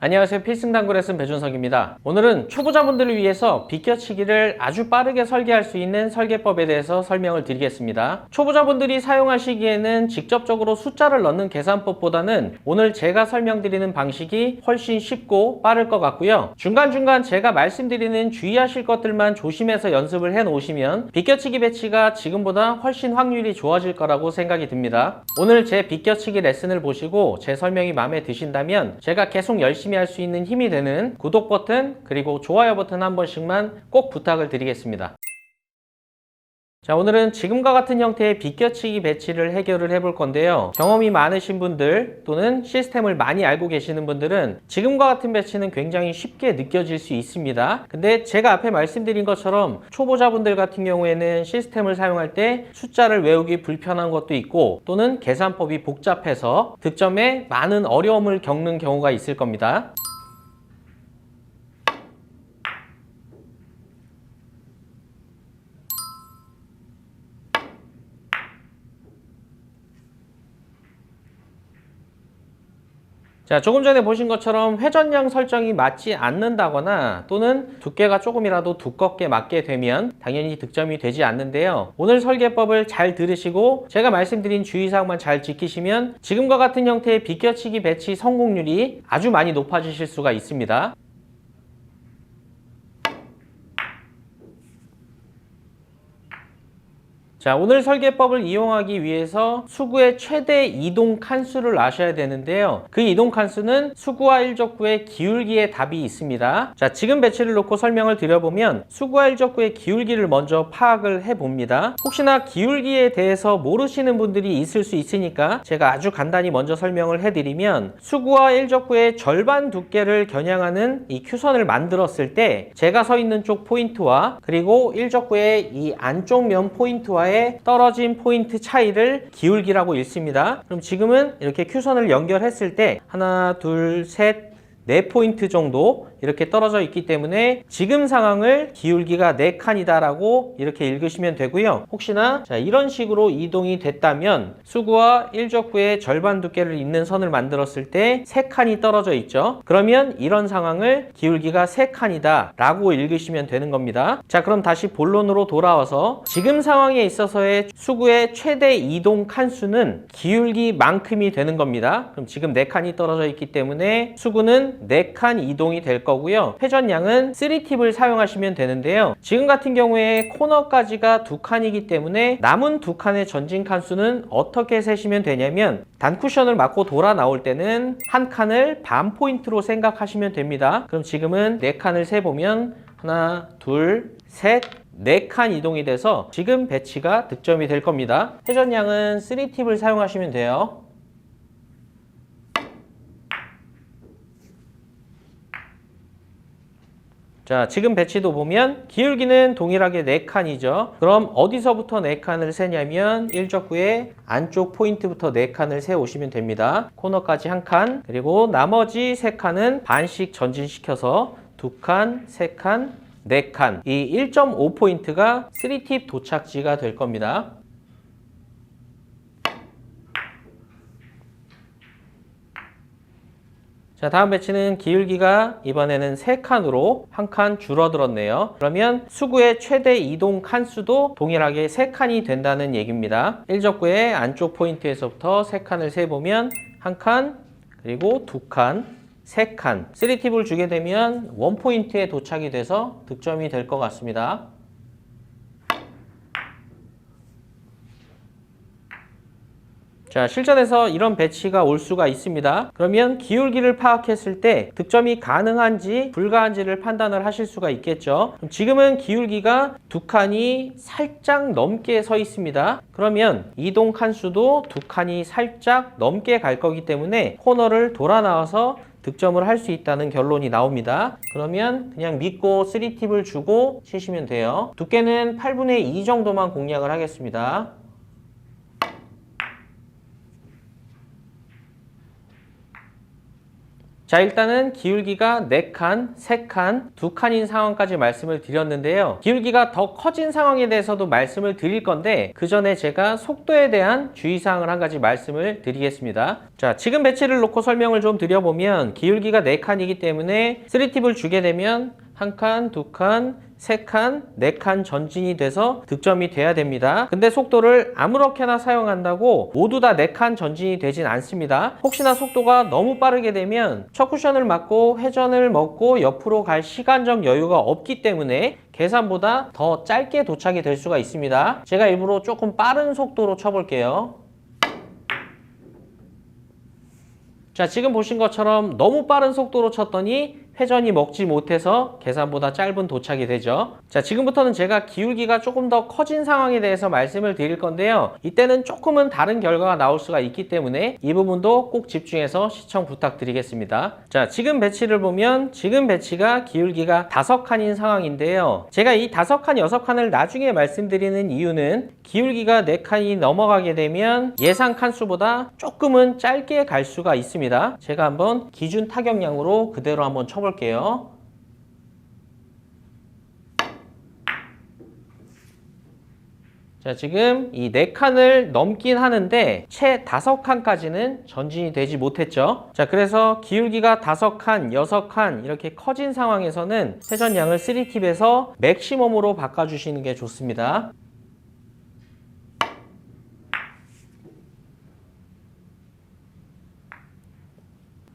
안녕하세요. 필승당구 레슨 배준석입니다. 오늘은 초보자분들을 위해서 비껴치기를 아주 빠르게 설계할 수 있는 설계법에 대해서 설명을 드리겠습니다. 초보자분들이 사용하시기에는 직접적으로 숫자를 넣는 계산법보다는 오늘 제가 설명드리는 방식이 훨씬 쉽고 빠를 것 같고요. 중간중간 제가 말씀드리는 주의하실 것들만 조심해서 연습을 해 놓으시면 비껴치기 배치가 지금보다 훨씬 확률이 좋아질 거라고 생각이 듭니다. 오늘 제 비껴치기 레슨을 보시고 제 설명이 마음에 드신다면 제가 계속 열심히 할 수 있는 힘이 되는 구독 버튼 그리고 좋아요 버튼 한 번씩만 꼭 부탁을 드리겠습니다. 자, 오늘은 지금과 같은 형태의 비껴치기 배치를 해결을 해볼 건데요. 경험이 많으신 분들 또는 시스템을 많이 알고 계시는 분들은 지금과 같은 배치는 굉장히 쉽게 느껴질 수 있습니다. 근데 제가 앞에 말씀드린 것처럼 초보자분들 같은 경우에는 시스템을 사용할 때 숫자를 외우기 불편한 것도 있고 또는 계산법이 복잡해서 득점에 많은 어려움을 겪는 경우가 있을 겁니다. 자, 조금 전에 보신 것처럼 회전량 설정이 맞지 않는다거나 또는 두께가 조금이라도 두껍게 맞게 되면 당연히 득점이 되지 않는데요. 오늘 설계법을 잘 들으시고 제가 말씀드린 주의사항만 잘 지키시면 지금과 같은 형태의 비껴치기 배치 성공률이 아주 많이 높아지실 수가 있습니다. 자, 오늘 설계법을 이용하기 위해서 수구의 최대 이동 칸수를 아셔야 되는데요. 그 이동 칸수는 수구와 일적구의 기울기에 답이 있습니다. 자, 지금 배치를 놓고 설명을 드려보면 수구와 일적구의 기울기를 먼저 파악을 해봅니다. 혹시나 기울기에 대해서 모르시는 분들이 있을 수 있으니까 제가 아주 간단히 먼저 설명을 해드리면 수구와 일적구의 절반 두께를 겨냥하는 이 큐선을 만들었을 때 제가 서 있는 쪽 포인트와 그리고 일적구의 이 안쪽 면 포인트와의 떨어진 포인트 차이를 기울기라고 읽습니다. 그럼 지금은 이렇게 큐선을 연결했을 때 하나, 둘, 셋, 4포인트 정도 이렇게 떨어져 있기 때문에 지금 상황을 기울기가 4칸이다 라고 이렇게 읽으시면 되고요. 혹시나 자, 이런 식으로 이동이 됐다면 수구와 일적구의 절반 두께를 잇는 선을 만들었을 때 3칸이 떨어져 있죠. 그러면 이런 상황을 기울기가 3칸이다 라고 읽으시면 되는 겁니다. 자, 그럼 다시 본론으로 돌아와서 지금 상황에 있어서의 수구의 최대 이동 칸수는 기울기만큼이 되는 겁니다. 그럼 지금 4칸이 떨어져 있기 때문에 수구는 4칸 이동이 될 거고요. 회전량은 3팁을 사용하시면 되는데요. 지금 같은 경우에 코너까지가 2칸이기 때문에 남은 2칸의 전진 칸수는 어떻게 세시면 되냐면 단쿠션을 맞고 돌아 나올 때는 한 칸을 반 포인트로 생각하시면 됩니다. 그럼 지금은 4칸을 세보면 하나, 둘, 셋, 4칸 이동이 돼서 지금 배치가 득점이 될 겁니다. 회전량은 3팁을 사용하시면 돼요. 자, 지금 배치도 보면 기울기는 동일하게 4칸이죠. 그럼 어디서부터 4칸을 세냐면 일적구의 안쪽 포인트부터 4칸을 세 오시면 됩니다. 코너까지 1칸, 그리고 나머지 3칸은 반씩 전진시켜서 2칸, 3칸, 4칸. 이 1.5포인트가 3팁 도착지가 될 겁니다. 자, 다음 배치는 기울기가 이번에는 3칸으로 한 칸 줄어들었네요. 그러면 수구의 최대 이동 칸수도 동일하게 3칸이 된다는 얘기입니다. 일적구의 안쪽 포인트에서부터 3칸을 세보면 한 칸, 그리고 2칸, 3칸. 3팁을 주게 되면 원포인트에 도착이 돼서 득점이 될 것 같습니다. 자, 실전에서 이런 배치가 올 수가 있습니다. 그러면 기울기를 파악했을 때 득점이 가능한지 불가한지를 판단을 하실 수가 있겠죠. 그럼 지금은 기울기가 2칸이 살짝 넘게 서 있습니다. 그러면 이동 칸수도 2칸이 살짝 넘게 갈 거기 때문에 코너를 돌아 나와서 득점을 할 수 있다는 결론이 나옵니다. 그러면 그냥 믿고 3팁을 주고 치시면 돼요. 두께는 8분의 2 정도만 공략을 하겠습니다. 자, 일단은 기울기가 4칸, 3칸, 2칸인 상황까지 말씀을 드렸는데요. 기울기가 더 커진 상황에 대해서도 말씀을 드릴 건데 그 전에 제가 속도에 대한 주의사항을 한 가지 말씀을 드리겠습니다. 자, 지금 배치를 놓고 설명을 좀 드려보면 기울기가 4칸이기 때문에 3팁을 주게 되면 1칸, 2칸, 3칸, 4칸 전진이 돼서 득점이 돼야 됩니다. 근데 속도를 아무렇게나 사용한다고 모두 다 4칸 전진이 되진 않습니다. 혹시나 속도가 너무 빠르게 되면 첫 쿠션을 맞고 회전을 먹고 옆으로 갈 시간적 여유가 없기 때문에 계산보다 더 짧게 도착이 될 수가 있습니다. 제가 일부러 조금 빠른 속도로 쳐볼게요. 자, 지금 보신 것처럼 너무 빠른 속도로 쳤더니 회전이 먹지 못해서 계산보다 짧은 도착이 되죠. 자, 지금부터는 제가 기울기가 조금 더 커진 상황에 대해서 말씀을 드릴 건데요. 이때는 조금은 다른 결과가 나올 수가 있기 때문에 이 부분도 꼭 집중해서 시청 부탁드리겠습니다. 자, 지금 배치를 보면 지금 배치가 기울기가 5칸인 상황인데요. 제가 이 5칸, 6칸을 나중에 말씀드리는 이유는 기울기가 4칸이 넘어가게 되면 예상 칸수보다 조금은 짧게 갈 수가 있습니다. 제가 한번 기준 타격량으로 그대로 한번 쳐볼게요. 자, 지금 이 4칸을 넘긴 하는데 채 5칸까지는 전진이 되지 못했죠. 자, 그래서 기울기가 5칸, 6칸 이렇게 커진 상황에서는 회전량을 3팁에서 맥시멈으로 바꿔주시는 게 좋습니다.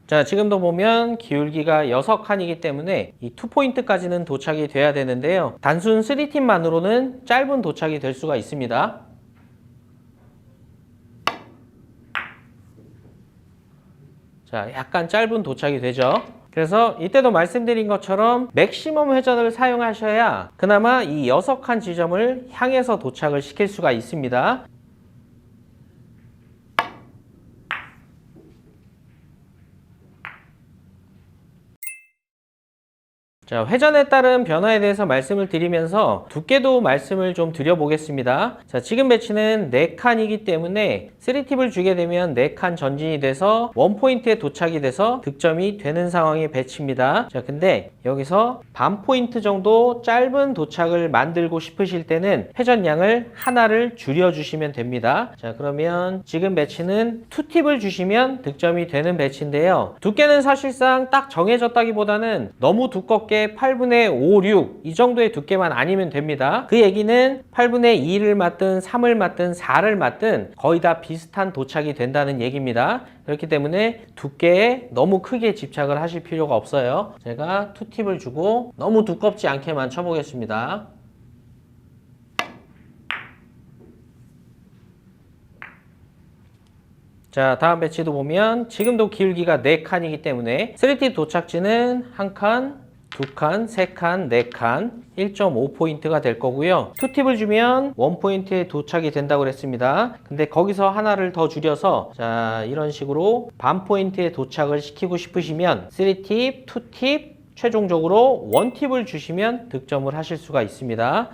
자, 지금도 보면 기울기가 6칸이기 때문에 이 2포인트까지는 도착이 돼야 되는데요. 단순 3팁만으로는 짧은 도착이 될 수가 있습니다. 자, 약간 짧은 도착이 되죠. 그래서 이때도 말씀드린 것처럼 맥시멈 회전을 사용하셔야 그나마 이 6칸 지점을 향해서 도착을 시킬 수가 있습니다. 자, 회전에 따른 변화에 대해서 말씀을 드리면서 두께도 말씀을 좀 드려보겠습니다. 자, 지금 배치는 4칸이기 때문에 3팁을 주게 되면 4칸 전진이 돼서 원포인트에 도착이 돼서 득점이 되는 상황의 배치입니다. 자, 근데 여기서 반 포인트 정도 짧은 도착을 만들고 싶으실 때는 회전량을 하나를 줄여주시면 됩니다. 자, 그러면 지금 배치는 2팁을 주시면 득점이 되는 배치인데요. 두께는 사실상 딱 정해졌다기보다는 너무 두껍게 8분의 5, 6 이 정도의 두께만 아니면 됩니다. 그 얘기는 8분의 2를 맞든 3을 맞든 4를 맞든 거의 다 비슷한 도착이 된다는 얘기입니다. 그렇기 때문에 두께에 너무 크게 집착을 하실 필요가 없어요. 제가 2팁을 주고 너무 두껍지 않게만 쳐보겠습니다. 자, 다음 배치도 보면 지금도 기울기가 4칸이기 때문에 3팁 도착지는 1칸, 2칸, 3칸, 4칸, 1.5포인트가 될 거고요. 2팁을 주면 1포인트에 도착이 된다고 그랬습니다. 근데 거기서 하나를 더 줄여서 자, 이런 식으로 반 포인트에 도착을 시키고 싶으시면 3팁, 2팁, 최종적으로 1팁을 주시면 득점을 하실 수가 있습니다.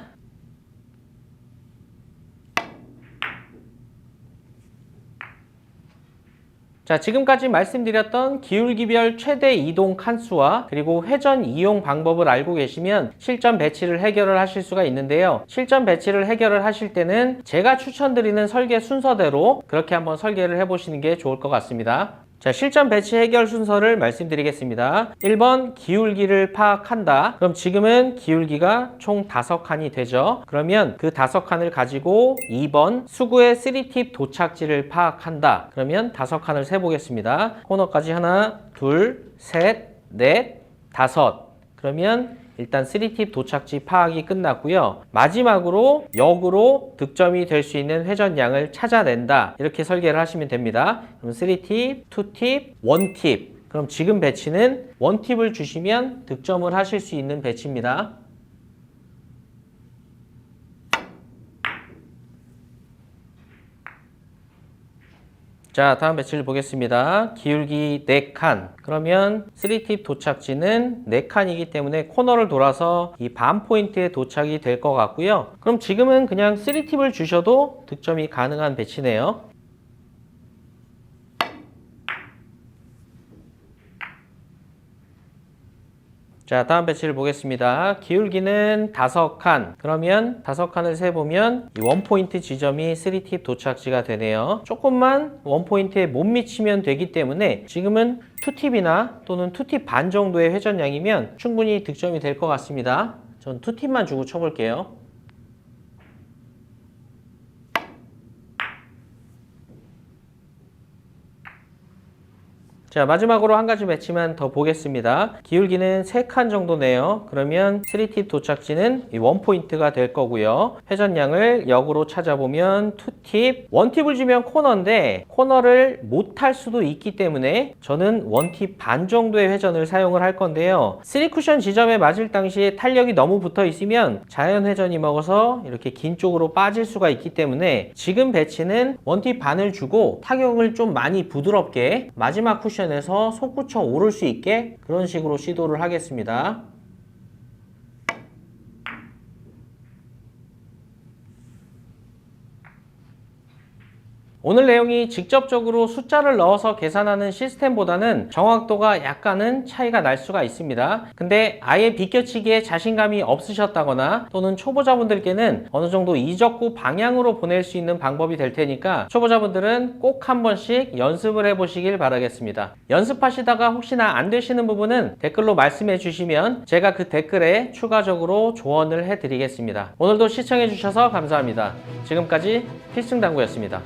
자, 지금까지 말씀드렸던 기울기별 최대 이동 칸수와 그리고 회전 이용 방법을 알고 계시면 실전 배치를 해결을 하실 수가 있는데요. 실전 배치를 해결을 하실 때는 제가 추천드리는 설계 순서대로 그렇게 한번 설계를 해보시는 게 좋을 것 같습니다. 자, 실전 배치 해결 순서를 말씀드리겠습니다. 1번 기울기를 파악한다. 그럼 지금은 기울기가 총 5칸이 되죠. 그러면 그 5칸을 가지고 2번 수구의 3팁 도착지를 파악한다. 그러면 5칸을 세보겠습니다. 코너까지 하나, 둘, 셋, 넷, 5. 그러면 일단 3팁 도착지 파악이 끝났고요. 마지막으로 역으로 득점이 될 수 있는 회전량을 찾아낸다. 이렇게 설계를 하시면 됩니다. 그럼 3팁, 2팁, 1팁. 그럼 지금 배치는 1팁을 주시면 득점을 하실 수 있는 배치입니다. 자, 다음 배치를 보겠습니다. 기울기 4칸. 그러면 3팁 도착지는 4칸이기 때문에 코너를 돌아서 이 반 포인트에 도착이 될 것 같고요. 그럼 지금은 그냥 3팁을 주셔도 득점이 가능한 배치네요. 자, 다음 배치를 보겠습니다. 기울기는 5칸. 그러면 5칸을 세보면 이 원포인트 지점이 3팁 도착지가 되네요. 조금만 원포인트에 못 미치면 되기 때문에 지금은 2팁이나 또는 2팁 반 정도의 회전량이면 충분히 득점이 될 것 같습니다. 전 2팁만 주고 쳐볼게요. 자, 마지막으로 한 가지 배치만 더 보겠습니다. 기울기는 3칸 정도네요. 그러면 3팁 도착지는 이 원포인트가 될 거고요. 회전량을 역으로 찾아보면 2팁, 1팁을 주면 코너인데 코너를 못할 수도 있기 때문에 저는 1팁 반 정도의 회전을 사용을 할 건데요. 3쿠션 지점에 맞을 당시에 탄력이 너무 붙어 있으면 자연 회전이 먹어서 이렇게 긴 쪽으로 빠질 수가 있기 때문에 지금 배치는 1팁 반을 주고 타격을 좀 많이 부드럽게 마지막 쿠션 에서 솟구쳐 오를 수 있게 그런 식으로 시도를 하겠습니다. 오늘 내용이 직접적으로 숫자를 넣어서 계산하는 시스템보다는 정확도가 약간은 차이가 날 수가 있습니다. 근데 아예 비껴치기에 자신감이 없으셨다거나 또는 초보자분들께는 어느 정도 이적구 방향으로 보낼 수 있는 방법이 될 테니까 초보자분들은 꼭 한 번씩 연습을 해보시길 바라겠습니다. 연습하시다가 혹시나 안 되시는 부분은 댓글로 말씀해 주시면 제가 그 댓글에 추가적으로 조언을 해드리겠습니다. 오늘도 시청해 주셔서 감사합니다. 지금까지 필승당구였습니다.